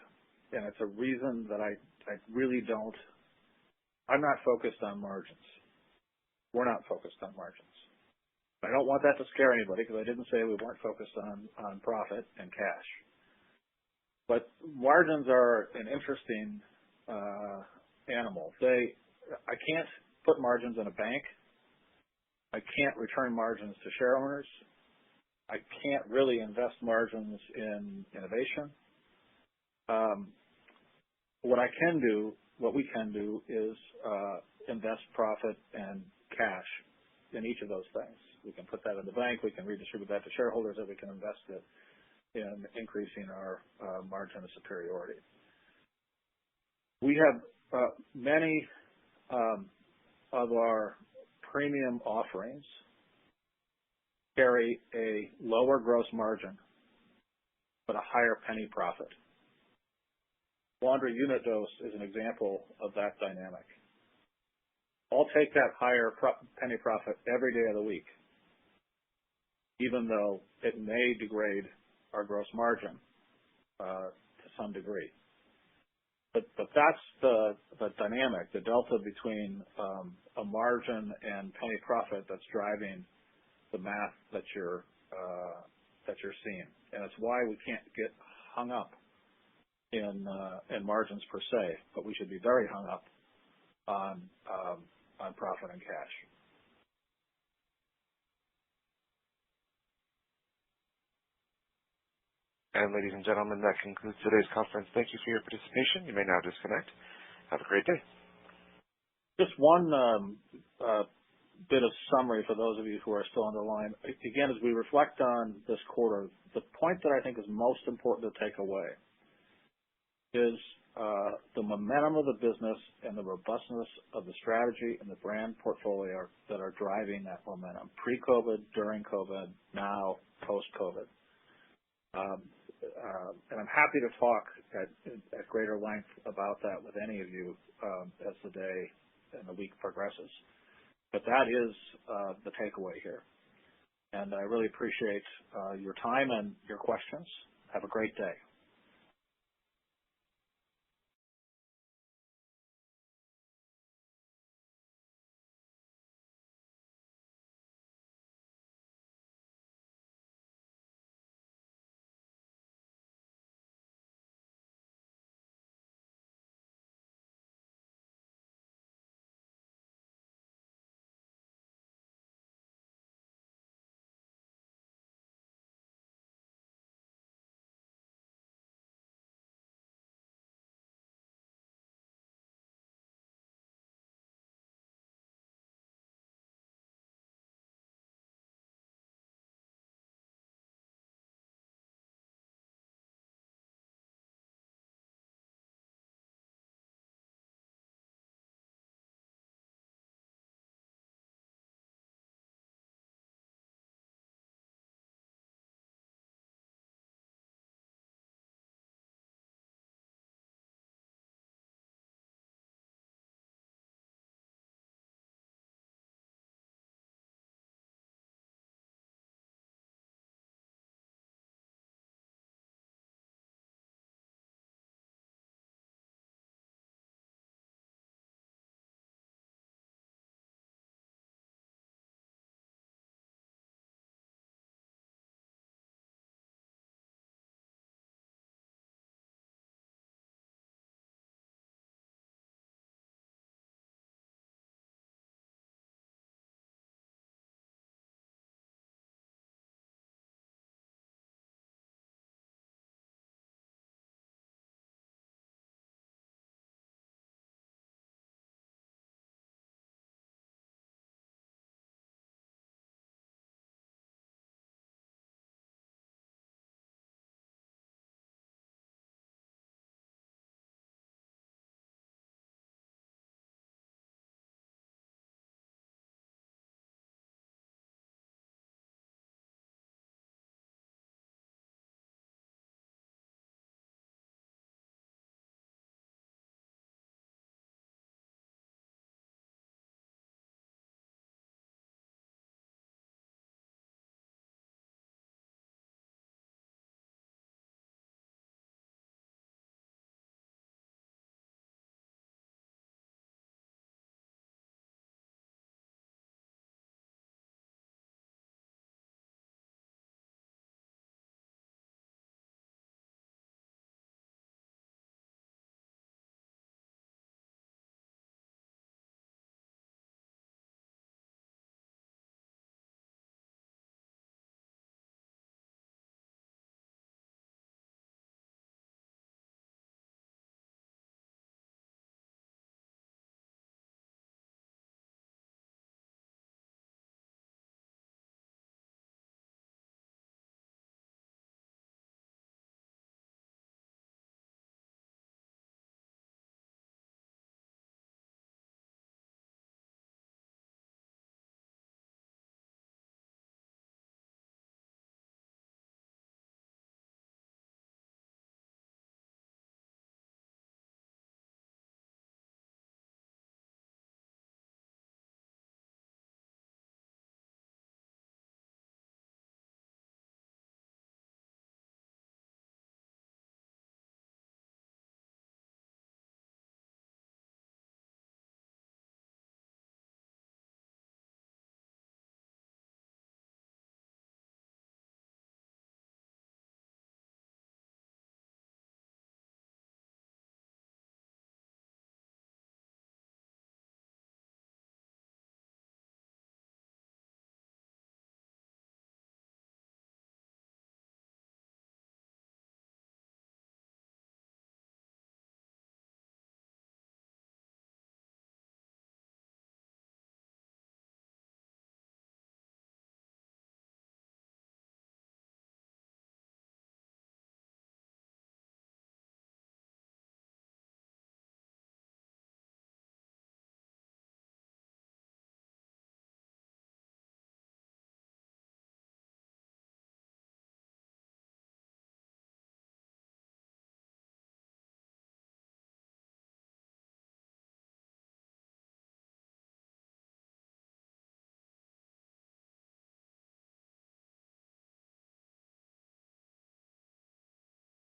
and it's a reason that I really don't. I'm not focused on margins. We're not focused on margins. I don't want that to scare anybody, because I didn't say we weren't focused on profit and cash. But margins are an interesting animal. I can't put margins in a bank. I can't return margins to share owners. I can't really invest margins in innovation. What we can do is invest profit and cash in each of those things. We can put that in the bank, we can redistribute that to shareholders, and we can invest it in increasing our margin of superiority. We have many of our premium offerings carry a lower gross margin but a higher penny profit. Laundry unit dose is an example of that dynamic. I'll take that higher penny profit every day of the week, even though it may degrade our gross margin to some degree. But that's the dynamic, the delta between a margin and penny profit that's driving the math that you're seeing, and it's why we can't get hung up in margins per se, but we should be very hung up on profit and cash. And ladies and gentlemen, that concludes today's conference. Thank you for your participation. You may now disconnect. Have a great day. Just one bit of summary for those of you who are still on the line. Again, as we reflect on this quarter, the point that I think is most important to take away is the momentum of the business and the robustness of the strategy and the brand portfolio that are driving that momentum. Pre-COVID, during COVID, now post-COVID. And I'm happy to talk at greater length about that with any of you as the day and the week progresses. But that is the takeaway here. And I really appreciate your time and your questions. Have a great day.